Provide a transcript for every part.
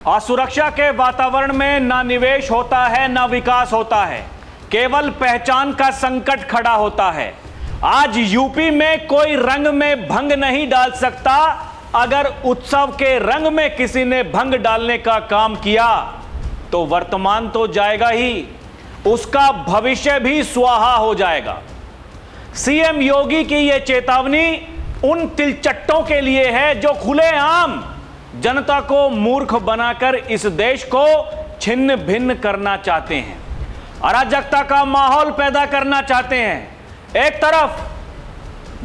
असुरक्षा के वातावरण में ना निवेश होता है ना विकास होता है, केवल पहचान का संकट खड़ा होता है। आज यूपी में कोई रंग में भंग नहीं डाल सकता। अगर उत्सव के रंग में किसी ने भंग डालने का काम किया तो वर्तमान तो जाएगा ही, उसका भविष्य भी स्वाहा हो जाएगा। सीएम योगी की यह चेतावनी उन तिलचट्टों के लिए है जो खुलेआम जनता को मूर्ख बनाकर इस देश को छिन्न भिन्न करना चाहते हैं, अराजकता का माहौल पैदा करना चाहते हैं। एक तरफ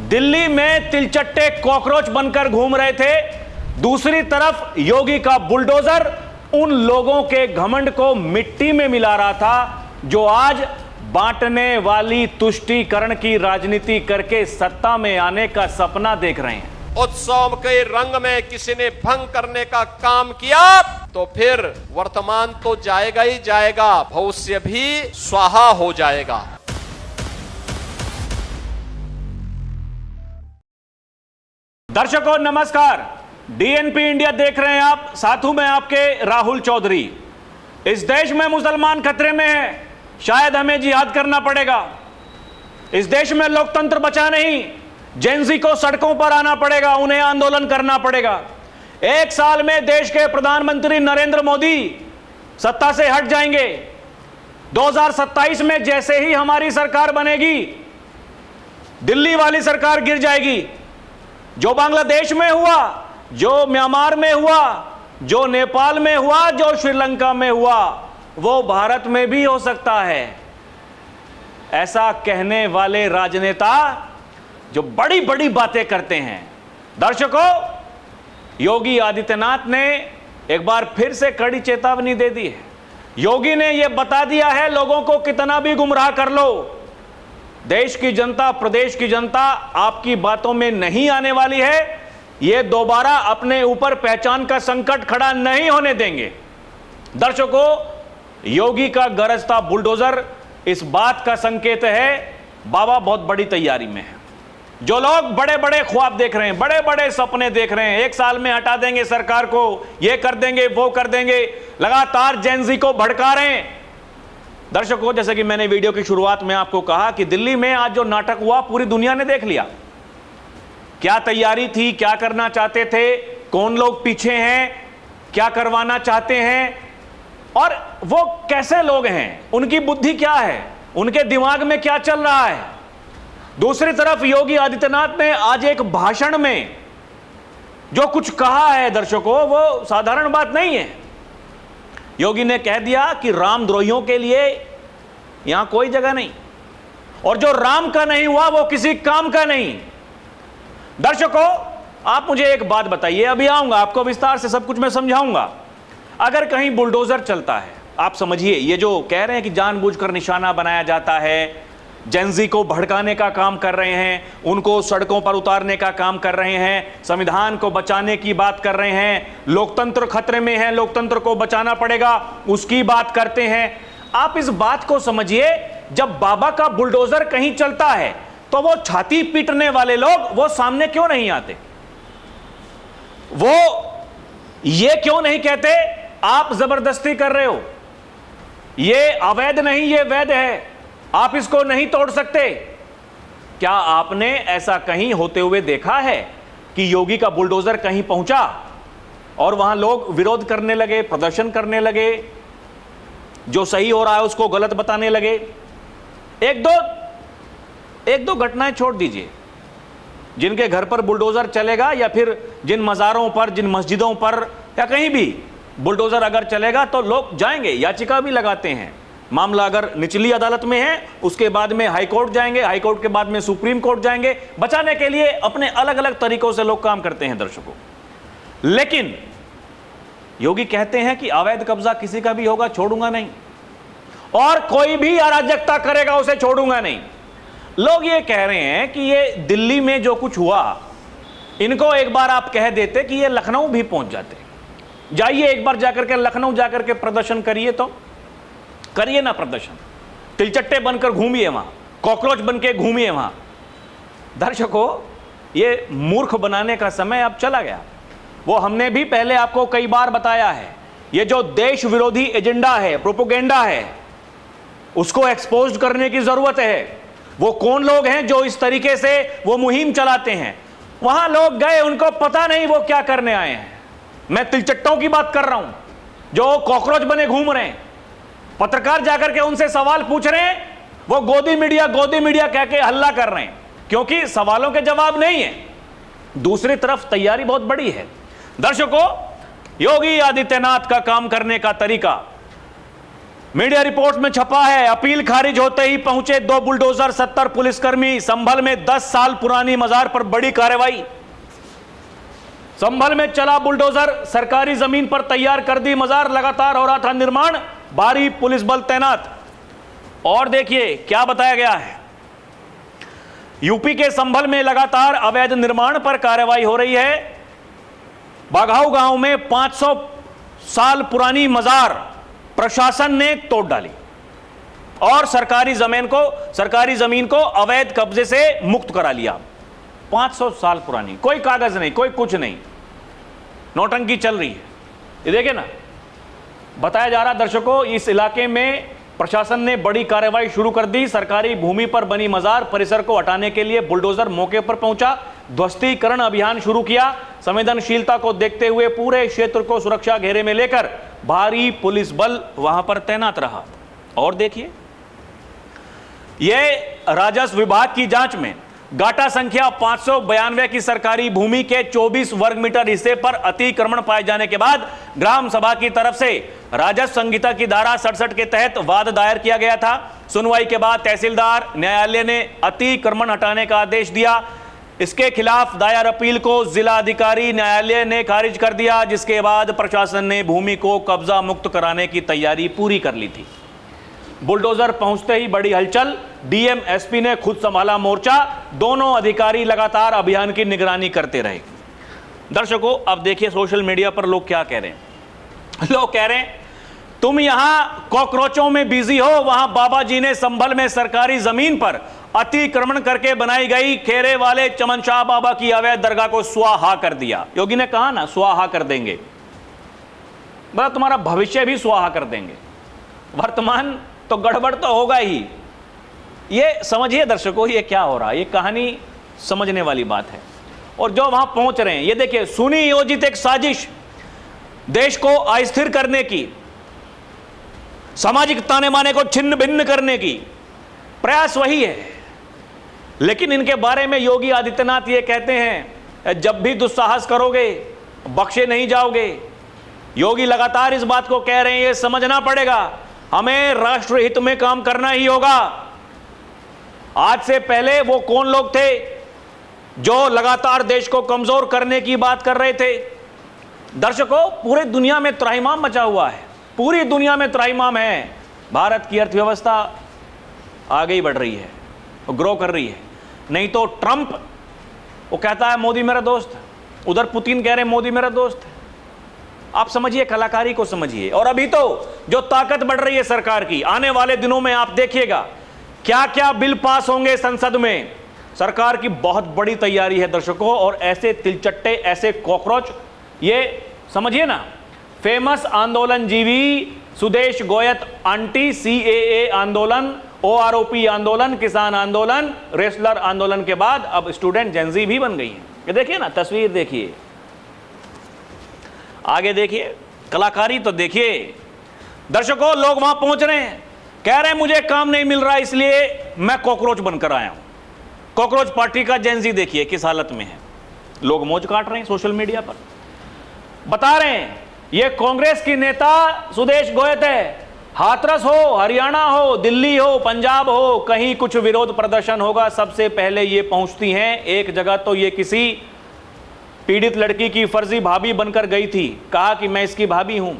दिल्ली में तिलचट्टे कॉकरोच बनकर घूम रहे थे, दूसरी तरफ योगी का बुलडोजर उन लोगों के घमंड को मिट्टी में मिला रहा था जो आज बांटने वाली तुष्टीकरण की राजनीति करके सत्ता में आने का सपना देख रहे हैं। उत्सव के रंग में किसी ने भंग करने का काम किया तो फिर वर्तमान तो जाएगा ही जाएगा, भविष्य भी स्वाहा हो जाएगा। दर्शकों नमस्कार, डीएनपी इंडिया देख रहे हैं आप, साथ हूं मैं आपके राहुल चौधरी। इस देश में मुसलमान खतरे में है, शायद हमें जिहाद करना पड़ेगा। इस देश में लोकतंत्र बचा नहीं, जेनजी को सड़कों पर आना पड़ेगा, उन्हें आंदोलन करना पड़ेगा। एक साल में देश के प्रधानमंत्री नरेंद्र मोदी सत्ता से हट जाएंगे। 2027 में जैसे ही हमारी सरकार बनेगी, दिल्ली वाली सरकार गिर जाएगी। जो बांग्लादेश में हुआ, जो म्यांमार में हुआ, जो नेपाल में हुआ, जो श्रीलंका में हुआ, वो भारत में भी हो सकता है। ऐसा कहने वाले राजनेता जो बड़ी बड़ी बातें करते हैं। दर्शकों, योगी आदित्यनाथ ने एक बार फिर से कड़ी चेतावनी दे दी है। योगी ने यह बता दिया है, लोगों को कितना भी गुमराह कर लो, देश की जनता, प्रदेश की जनता आपकी बातों में नहीं आने वाली है। ये दोबारा अपने ऊपर पहचान का संकट खड़ा नहीं होने देंगे। दर्शकों, योगी का गरजता बुलडोजर इस बात का संकेत है, बाबा बहुत बड़ी तैयारी में है। जो लोग बड़े बड़े ख्वाब देख रहे हैं, बड़े बड़े सपने देख रहे हैं, एक साल में हटा देंगे सरकार को, ये कर देंगे, वो कर देंगे, लगातार जेनजी को भड़का रहे हैं। दर्शकों, जैसे कि मैंने वीडियो की शुरुआत में आपको कहा कि दिल्ली में आज जो नाटक हुआ पूरी दुनिया ने देख लिया। क्या तैयारी थी, क्या करना चाहते थे, कौन लोग पीछे हैं, क्या करवाना चाहते हैं और वो कैसे लोग हैं, उनकी बुद्धि क्या है, उनके दिमाग में क्या चल रहा है। दूसरी तरफ योगी आदित्यनाथ ने आज एक भाषण में जो कुछ कहा है, दर्शकों, वो साधारण बात नहीं है। योगी ने कह दिया कि रामद्रोहियों के लिए यहां कोई जगह नहीं, और जो राम का नहीं हुआ वो किसी काम का नहीं। दर्शकों, आप मुझे एक बात बताइए, अभी आऊंगा आपको विस्तार से सब कुछ मैं समझाऊंगा। अगर कहीं बुलडोजर चलता है, आप समझिए, ये जो कह रहे हैं कि जानबूझकर निशाना बनाया जाता है, जेनजी को भड़काने का काम कर रहे हैं, उनको सड़कों पर उतारने का काम कर रहे हैं, संविधान को बचाने की बात कर रहे हैं, लोकतंत्र खतरे में है, लोकतंत्र को बचाना पड़ेगा, उसकी बात करते हैं। आप इस बात को समझिए, जब बाबा का बुलडोजर कहीं चलता है तो वो छाती पीटने वाले लोग वो सामने क्यों नहीं आते? वो ये क्यों नहीं कहते आप जबरदस्ती कर रहे हो, ये अवैध नहीं, ये वैध है, आप इसको नहीं तोड़ सकते? क्या आपने ऐसा कहीं होते हुए देखा है कि योगी का बुलडोजर कहीं पहुंचा और वहां लोग विरोध करने लगे, प्रदर्शन करने लगे, जो सही हो रहा है उसको गलत बताने लगे? एक दो घटनाएं छोड़ दीजिए, जिनके घर पर बुलडोजर चलेगा या फिर जिन मज़ारों पर, जिन मस्जिदों पर या कहीं भी बुलडोजर अगर चलेगा तो लोग जाएंगे, याचिका भी लगाते हैं। मामला अगर निचली अदालत में है, उसके बाद में हाई कोर्ट जाएंगे, हाई कोर्ट के बाद में सुप्रीम कोर्ट जाएंगे। बचाने के लिए अपने अलग अलग तरीकों से लोग काम करते हैं। दर्शकों, लेकिन योगी कहते हैं कि अवैध कब्जा किसी का भी होगा, छोड़ूंगा नहीं, और कोई भी अराजकता करेगा उसे छोड़ूंगा नहीं। लोग ये कह रहे हैं कि ये दिल्ली में जो कुछ हुआ, इनको एक बार आप कह देते कि ये लखनऊ भी पहुंच जाते। जाइए एक बार जाकर के लखनऊ जाकर के प्रदर्शन करिए, तो करिए ना प्रदर्शन, तिलचट्टे बनकर घूमिए वहां, कॉकरोच बनके घूमिए वहां। दर्शकों, ये मूर्ख बनाने का समय अब चला गया। वो हमने भी पहले आपको कई बार बताया है ये जो देश विरोधी एजेंडा है, प्रोपेगेंडा है, उसको एक्सपोज करने की जरूरत है। वो कौन लोग हैं जो इस तरीके से वो मुहिम चलाते हैं? वहां लोग गए, उनको पता नहीं वो क्या करने आए हैं। मैं तिलचट्टों की बात कर रहा हूं जो कॉकरोच बने घूम रहे हैं। पत्रकार जाकर के उनसे सवाल पूछ रहे हैं, वो गोदी मीडिया कह के हल्ला कर रहे हैं, क्योंकि सवालों के जवाब नहीं है। दूसरी तरफ तैयारी बहुत बड़ी है। दर्शकों, योगी आदित्यनाथ का काम करने का तरीका मीडिया रिपोर्ट में छपा है। अपील खारिज होते ही पहुंचे 2 बुलडोजर, 70 पुलिसकर्मी। संभल में 10 साल पुरानी मजार पर बड़ी कार्रवाई। संभल में चला बुलडोजर, सरकारी जमीन पर तैयार कर दी मजार। लगातार हो रहा था निर्माण, भारी पुलिस बल तैनात। और देखिए क्या बताया गया है। यूपी के संभल में लगातार अवैध निर्माण पर कार्रवाई हो रही है। बाघाऊ गांव में 500 साल पुरानी मजार प्रशासन ने तोड़ डाली और सरकारी जमीन को अवैध कब्जे से मुक्त करा लिया। 500 साल पुरानी, कोई कागज नहीं, कोई कुछ नहीं, नौटंकी चल रही है। ये देखिए ना, बताया जा रहा दर्शकों, इस इलाके में प्रशासन ने बड़ी कार्रवाई शुरू कर दी। सरकारी भूमि पर बनी मजार परिसर को हटाने के लिए बुलडोजर मौके पर पहुंचा, ध्वस्तीकरण अभियान शुरू किया। संवेदनशीलता को देखते हुए पूरे क्षेत्र को सुरक्षा घेरे में लेकर भारी पुलिस बल वहां पर तैनात रहा। और देखिए, यह राजस्व विभाग की जांच में गाटा संख्या 592 की सरकारी भूमि के 24 वर्ग मीटर हिस्से पर अतिक्रमण पाए जाने के बाद ग्राम सभा की तरफ से राजस्व संहिता की धारा 67 के तहत वाद दायर किया गया था। सुनवाई के बाद तहसीलदार न्यायालय ने अतिक्रमण हटाने का आदेश दिया। इसके खिलाफ दायर अपील को जिला अधिकारी न्यायालय ने खारिज कर दिया, जिसके बाद प्रशासन ने भूमि को कब्जा मुक्त कराने की तैयारी पूरी कर ली थी। बुलडोजर पहुंचते ही बड़ी हलचल, डीएम एसपी ने खुद संभाला मोर्चा। दोनों अधिकारी लगातार अभियान की निगरानी करते रहे। दर्शकों, अब देखिए सोशल मीडिया पर लोग क्या कह रहे हैं। लोग कह रहे हैं, तुम यहां कॉकरोचों में बिजी हो, वहां बाबा जी ने संभल में सरकारी जमीन पर अतिक्रमण करके बनाई गई खेरे वाले चमन शाह बाबा की अवैध दरगाह को स्वाहा कर दिया। योगी ने कहा ना, स्वाहा कर देंगे, बड़ा तुम्हारा भविष्य भी स्वाहा कर देंगे। वर्तमान तो गड़बड़ तो होगा ही। ये समझिए दर्शकों, ये क्या हो रहा है, ये कहानी समझने वाली बात है। और जो वहां पहुंच रहे हैं, ये देखिए, सुनियोजित एक साजिश, देश को अस्थिर करने की, सामाजिक ताने बाने को छिन्न भिन्न करने की प्रयास वही है। लेकिन इनके बारे में योगी आदित्यनाथ ये कहते हैं, जब भी दुस्साहस करोगे बख्शे नहीं जाओगे। योगी लगातार इस बात को कह रहे हैं, ये समझना पड़ेगा, हमें राष्ट्र हित में काम करना ही होगा। आज से पहले वो कौन लोग थे जो लगातार देश को कमजोर करने की बात कर रहे थे? दर्शकों, पूरी दुनिया में त्राहिमाम मचा हुआ है, पूरी दुनिया में त्राहिमाम है। भारत की अर्थव्यवस्था आगे ही बढ़ रही है, ग्रो कर रही है। नहीं तो ट्रंप वो कहता है मोदी मेरा दोस्त, उधर पुतिन कह रहे हैं मोदी मेरा दोस्त। आप समझिए, कलाकारी को समझिए। और अभी तो जो ताकत बढ़ रही है सरकार की, आने वाले दिनों में आप देखिएगा क्या क्या बिल पास होंगे संसद में। सरकार की बहुत बड़ी तैयारी है दर्शकों। और ऐसे तिलचट्टे, ऐसे कॉकरोच, ये समझिए ना, फेमस आंदोलन जीवी सुदेश गोयत एंटी CAA आंदोलन, OROP आंदोलन, किसान आंदोलन, रेसलर आंदोलन के बाद अब स्टूडेंट जेनजी भी बन गई है। ये देखिए ना, तस्वीर देखिए, आगे देखिए, कलाकारी तो देखिए। दर्शकों, लोग वहां पहुंच रहे हैं, कह रहे हैं मुझे काम नहीं मिल रहा इसलिए मैं कॉकरोच बनकर आया हूं। कॉकरोच पार्टी का जेनजी देखिए किस हालत में है। लोग मौज काट रहे हैं सोशल मीडिया पर, बता रहे हैं ये कांग्रेस की नेता सुदेश गोयत है। हाथरस हो, हरियाणा हो, दिल्ली हो, पंजाब हो, कहीं कुछ विरोध प्रदर्शन होगा, सबसे पहले ये पहुंचती हैं। एक जगह तो ये किसी पीड़ित लड़की की फर्जी भाभी बनकर गई थी, कहा कि मैं इसकी भाभी हूं।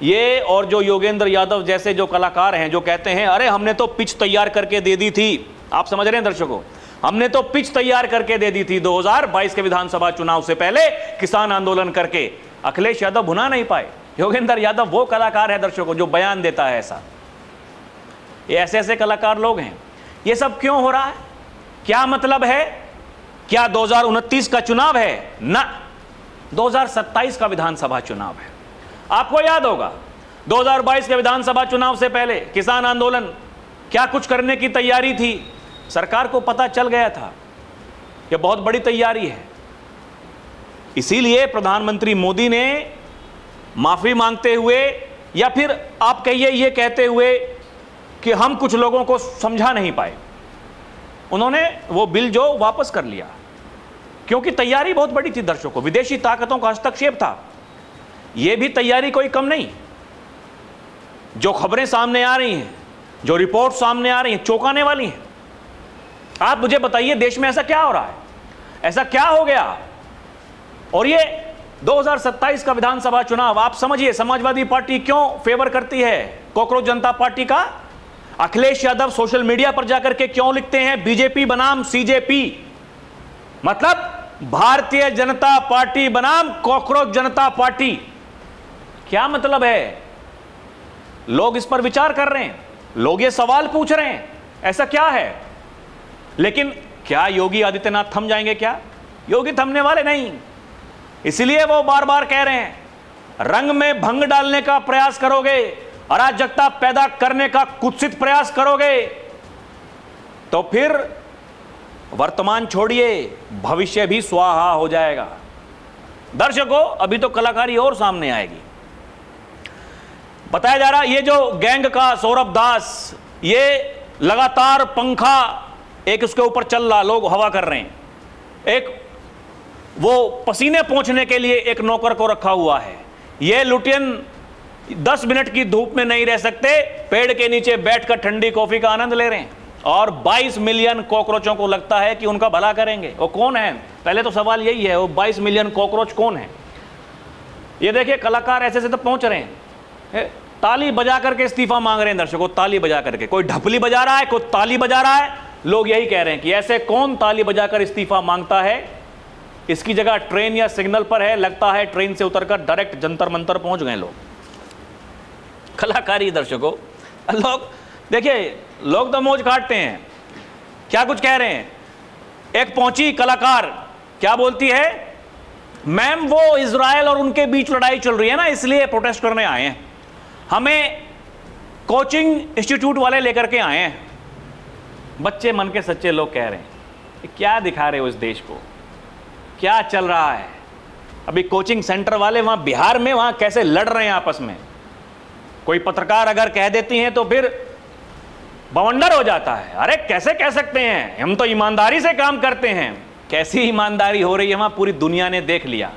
ये और जो योगेंद्र यादव जैसे जो कलाकार हैं जो कहते हैं अरे हमने तो पिच तैयार करके दे दी थी। आप समझ रहे हैं दर्शकों, हमने तो पिच तैयार करके दे दी थी 2022 के विधानसभा चुनाव से पहले किसान आंदोलन करके। अखिलेश यादव भुना नहीं पाए। योगेंद्र यादव वो कलाकार है दर्शकों जो बयान देता है ऐसा। ये ऐसे ऐसे कलाकार लोग हैं। ये सब क्यों हो रहा है, क्या मतलब है? क्या 2029 का चुनाव है? ना, 2027 का विधानसभा चुनाव है। आपको याद होगा 2022 के विधानसभा चुनाव से पहले किसान आंदोलन, क्या कुछ करने की तैयारी थी। सरकार को पता चल गया था कि बहुत बड़ी तैयारी है, इसीलिए प्रधानमंत्री मोदी ने माफी मांगते हुए, या फिर आप कहिए ये कहते हुए कि हम कुछ लोगों को समझा नहीं पाए, उन्होंने वो बिल जो वापस कर लिया, क्योंकि तैयारी बहुत बड़ी थी दर्शकों, विदेशी ताकतों का हस्तक्षेप था। यह भी तैयारी कोई कम नहीं। जो खबरें सामने आ रही हैं, जो रिपोर्ट सामने आ रही हैं, चौंकाने वाली हैं। आप मुझे बताइए देश में ऐसा क्या हो रहा है, ऐसा क्या हो गया। और ये 2027 का विधानसभा चुनाव, आप समझिए समाजवादी पार्टी क्यों फेवर करती है कॉकरोच जनता पार्टी का। अखिलेश यादव सोशल मीडिया पर जाकर के क्यों लिखते हैं बीजेपी बनाम सीजेपी, मतलब भारतीय जनता पार्टी बनाम कॉकरोच जनता पार्टी। क्या मतलब है? लोग इस पर विचार कर रहे हैं, लोग ये सवाल पूछ रहे हैं, ऐसा क्या है। लेकिन क्या योगी आदित्यनाथ थम जाएंगे? क्या योगी थमने वाले नहीं। इसलिए वो बार बार कह रहे हैं, रंग में भंग डालने का प्रयास करोगे, अराजकता पैदा करने का कुत्सित प्रयास करोगे, तो फिर वर्तमान छोड़िए, भविष्य भी स्वाहा हो जाएगा। दर्शकों, अभी तो कलाकारी और सामने आएगी। बताया जा रहा ये जो गैंग का सौरभ दास, ये लगातार पंखा एक उसके ऊपर चल रहा, लोग हवा कर रहे हैं। एक वो पसीने पोंछने के लिए एक नौकर को रखा हुआ है। ये लुटियन 10 मिनट की धूप में नहीं रह सकते, पेड़ के नीचे बैठकर ठंडी कॉफी का आनंद ले रहे हैं, और 22 मिलियन कॉकरोचों को लगता है कि उनका भला करेंगे। वो कौन है? पहले तो सवाल यही है, वो 22 मिलियन कॉकरोच कौन है? ये देखिए कलाकार ऐसे से तो पहुंच रहे हैं, ताली बजा करके इस्तीफा मांग रहे हैं दर्शकों, ताली बजा करके। कोई ढपली बजा रहा है, कोई ताली बजा रहा है। लोग यही कह रहे हैं कि ऐसे कौन ताली बजाकर इस्तीफा मांगता है। इसकी जगह ट्रेन या सिग्नल पर है, लगता है ट्रेन से उतरकर डायरेक्ट जंतर मंतर पहुंच गए लोग। कलाकारी दर्शकों, लोग देखिए, लोग तो मौज काटते हैं। क्या कुछ कह रहे हैं। एक पहुंची कलाकार, क्या बोलती है, मैम वो इजराइल और उनके बीच लड़ाई चल रही है ना, इसलिए प्रोटेस्ट करने आए हैं, हमें कोचिंग इंस्टीट्यूट वाले लेकर के आए हैं। बच्चे मन के सच्चे लोग कह रहे हैं, क्या दिखा रहे हो इस देश को, क्या चल रहा है। अभी कोचिंग सेंटर वाले वहां बिहार में, वहां कैसे लड़ रहे हैं आपस में। कोई पत्रकार अगर कह देती हैं तो फिर बवंडर हो जाता है, अरे कैसे कह सकते हैं, हम तो ईमानदारी से काम करते हैं। कैसी ईमानदारी हो रही है वहां, पूरी दुनिया ने देख लिया।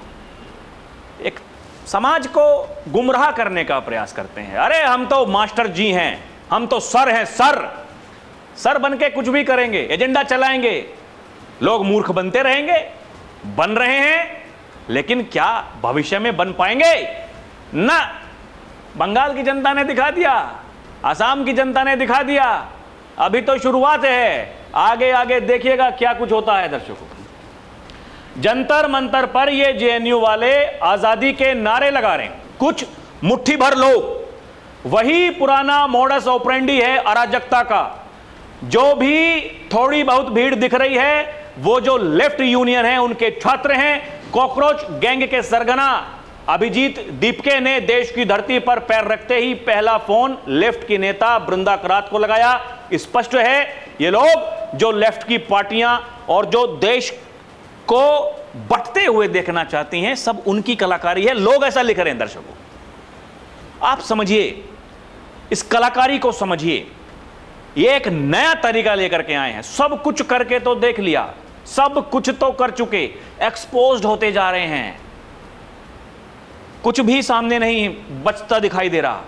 एक समाज को गुमराह करने का प्रयास करते हैं। अरे हम तो मास्टर जी हैं, हम तो सर हैं, सर बन के कुछ भी करेंगे, एजेंडा चलाएंगे। लोग मूर्ख बनते रहेंगे, बन रहे हैं, लेकिन क्या भविष्य में बन पाएंगे? ना। बंगाल की जनता ने दिखा दिया, असम की जनता ने दिखा दिया, अभी तो शुरुआत है, आगे आगे देखिएगा क्या कुछ होता है। दर्शकों, जंतर मंतर पर ये जेएनयू वाले आजादी के नारे लगा रहे हैं, कुछ मुट्ठी भर लोग। वही पुराना मोडस ऑपरेंडी है अराजकता का। जो भी थोड़ी बहुत भीड़ दिख रही है, वो जो लेफ्ट यूनियन है उनके छात्र हैं। कॉकरोच गैंग के सरगना अभिजीत दीपके ने देश की धरती पर पैर रखते ही पहला फोन लेफ्ट की नेता बृंदा करात को लगाया। स्पष्ट है, ये लोग जो लेफ्ट की पार्टियां और जो देश को बंटते हुए देखना चाहती हैं, सब उनकी कलाकारी है। लोग ऐसा लिख रहे हैं। दर्शकों, आप समझिए, इस कलाकारी को समझिए। ये एक नया तरीका लेकर के आए हैं। सब कुछ करके तो देख लिया, सब कुछ तो कर चुके, एक्सपोज्ड होते जा रहे हैं, कुछ भी सामने नहीं बचता दिखाई दे रहा।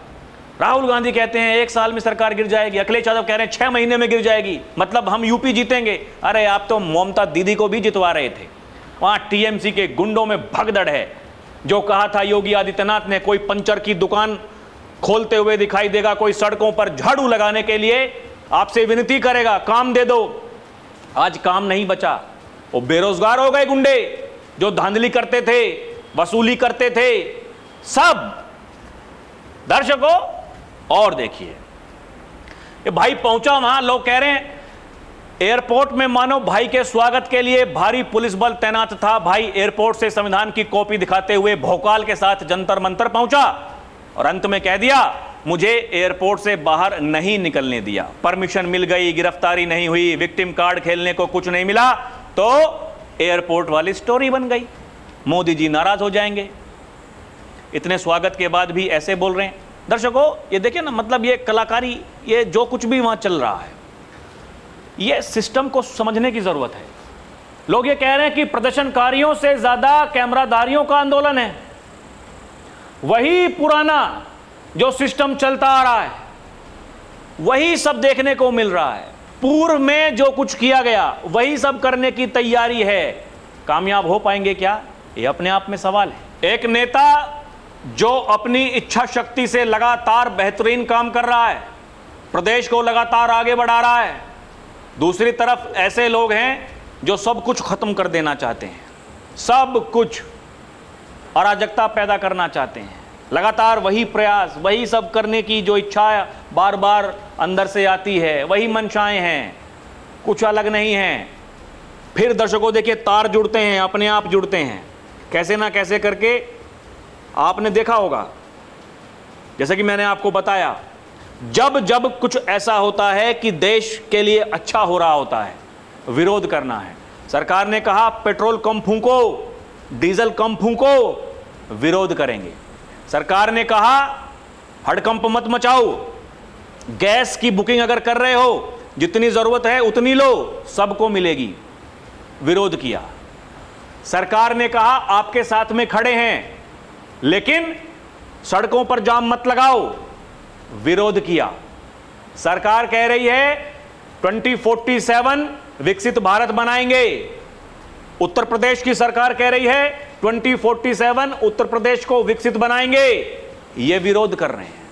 राहुल गांधी कहते हैं 1 साल में सरकार गिर जाएगी, अखिलेश यादव कह रहे हैं 6 महीने में गिर जाएगी, मतलब हम यूपी जीतेंगे। अरे आप तो ममता दीदी को भी जितवा रहे थे। वहां टीएमसी के गुंडों में भगदड़ है। जो कहा था योगी आदित्यनाथ ने, कोई पंचर की दुकान खोलते हुए दिखाई देगा, कोई सड़कों पर झाड़ू लगाने के लिए आपसे विनती करेगा, काम दे दो। आज काम नहीं बचा। वो बेरोजगार हो गए गुंडे, जो धांधली करते थे, वसूली करते थे, सब। दर्शकों, और देखिए, ये भाई पहुंचा वहां, लोग कह रहे हैं एयरपोर्ट में मानो भाई के स्वागत के लिए भारी पुलिस बल तैनात था। भाई एयरपोर्ट से संविधान की कॉपी दिखाते हुए भोकाल के साथ जंतर मंतर पहुंचा। और अंत में कह दिया मुझे एयरपोर्ट से बाहर नहीं निकलने दिया, परमिशन मिल गई, गिरफ्तारी नहीं हुई, विक्टिम कार्ड खेलने को कुछ नहीं मिला, तो एयरपोर्ट वाली स्टोरी बन गई, मोदी जी नाराज हो जाएंगे। इतने स्वागत के बाद भी ऐसे बोल रहे हैं। दर्शकों ये देखिए ना, मतलब ये कलाकारी, ये जो कुछ भी वहां चल रहा है, ये सिस्टम को समझने की जरूरत है। लोग ये कह रहे हैं कि प्रदर्शनकारियों से ज्यादा कैमरादारियों का आंदोलन है। वही पुराना जो सिस्टम चलता आ रहा है वही सब देखने को मिल रहा है। पूर्व में जो कुछ किया गया वही सब करने की तैयारी है। कामयाब हो पाएंगे क्या, ये अपने आप में सवाल है। एक नेता जो अपनी इच्छा शक्ति से लगातार बेहतरीन काम कर रहा है, प्रदेश को लगातार आगे बढ़ा रहा है, दूसरी तरफ ऐसे लोग हैं जो सब कुछ खत्म कर देना चाहते हैं, सब कुछ अराजकता पैदा करना चाहते हैं। लगातार वही प्रयास, वही सब करने की जो इच्छा बार बार अंदर से आती है, वही मंशाएं हैं, कुछ अलग नहीं हैं। फिर दर्शकों देखिए तार जुड़ते हैं, अपने आप जुड़ते हैं, कैसे ना कैसे करके। आपने देखा होगा, जैसे कि मैंने आपको बताया, जब जब कुछ ऐसा होता है कि देश के लिए अच्छा हो रहा होता है, विरोध करना है। सरकार ने कहा पेट्रोल कम फूंको, डीजल कम फूंको, विरोध करेंगे। सरकार ने कहा हड़कंप मत मचाओ, गैस की बुकिंग अगर कर रहे हो जितनी जरूरत है उतनी लो, सबको मिलेगी, विरोध किया। सरकार ने कहा आपके साथ में खड़े हैं लेकिन सड़कों पर जाम मत लगाओ, विरोध किया। सरकार कह रही है 2047 विकसित भारत बनाएंगे। उत्तर प्रदेश की सरकार कह रही है 2047 उत्तर प्रदेश को विकसित बनाएंगे, ये विरोध कर रहे हैं।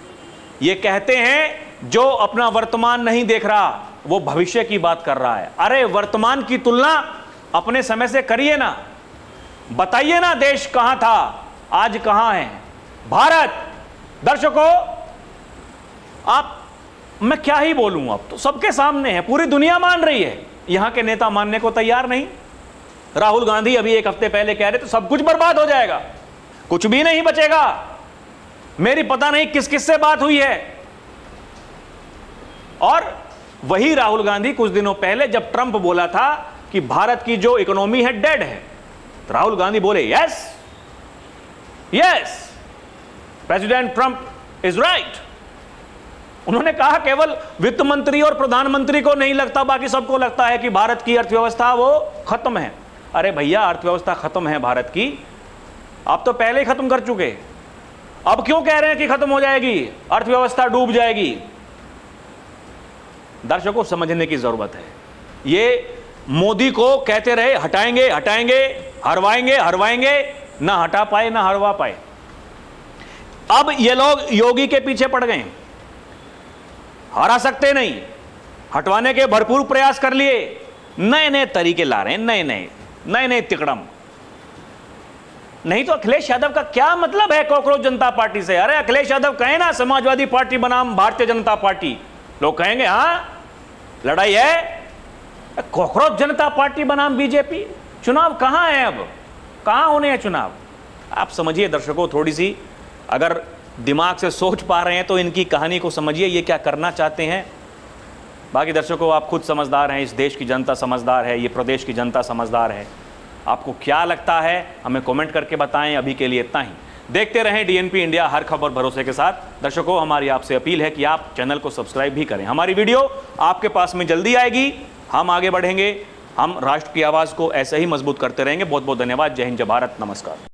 ये कहते हैं जो अपना वर्तमान नहीं देख रहा वो भविष्य की बात कर रहा है। अरे वर्तमान की तुलना अपने समय से करिए ना, बताइए ना देश कहां था, आज कहां है भारत। दर्शकों मैं क्या ही बोलूं, अब तो सबके सामने है, पूरी दुनिया मान रही है, यहां के नेता मानने को तैयार नहीं। राहुल गांधी अभी एक हफ्ते पहले कह रहे तो सब कुछ बर्बाद हो जाएगा, कुछ भी नहीं बचेगा। मेरी पता नहीं किस किस से बात हुई है। और वही राहुल गांधी कुछ दिनों पहले जब ट्रंप बोला था कि भारत की जो इकोनॉमी है डेड है, तो राहुल गांधी बोले yes yes president Trump is right. उन्होंने कहा केवल वित्त मंत्री और प्रधानमंत्री को नहीं लगता, बाकी सबको लगता है कि भारत की अर्थव्यवस्था वो खत्म है। अरे भैया अर्थव्यवस्था खत्म है भारत की, आप तो पहले ही खत्म कर चुके, अब क्यों कह रहे हैं कि खत्म हो जाएगी, अर्थव्यवस्था डूब जाएगी। दर्शकों समझने की जरूरत है। ये मोदी को कहते रहे हटाएंगे हटाएंगे, हरवाएंगे हरवाएंगे, ना हटा पाए ना हरवा पाए। अब ये लोग योगी के पीछे पड़ गए, हरा सकते नहीं, हटवाने के भरपूर प्रयास कर लिए, नए नए तरीके ला रहे हैं, नए नए तिकड़म। नहीं तो अखिलेश यादव का क्या मतलब है कॉकरोच जनता पार्टी से। अरे अखिलेश यादव कहे ना समाजवादी पार्टी बनाम भारतीय जनता पार्टी, लोग कहेंगे हाँ लड़ाई है। कॉकरोच जनता पार्टी बनाम बीजेपी, चुनाव कहां है, अब कहां होने हैं चुनाव। आप समझिए दर्शकों, थोड़ी सी अगर दिमाग से सोच पा रहे हैं तो इनकी कहानी को समझिए, ये क्या करना चाहते हैं। बाकी दर्शकों आप खुद समझदार हैं, इस देश की जनता समझदार है, ये प्रदेश की जनता समझदार है। आपको क्या लगता है हमें कमेंट करके बताएं। अभी के लिए इतना ही। देखते रहें डीएनपी इंडिया, हर खबर भरोसे के साथ। दर्शकों हमारी आपसे अपील है कि आप चैनल को सब्सक्राइब भी करें। हमारी वीडियो आपके पास में जल्दी आएगी, हम आगे बढ़ेंगे, हम राष्ट्र की आवाज़ को ऐसे ही मजबूत करते रहेंगे। बहुत बहुत धन्यवाद। जय हिंद, जय भारत, नमस्कार।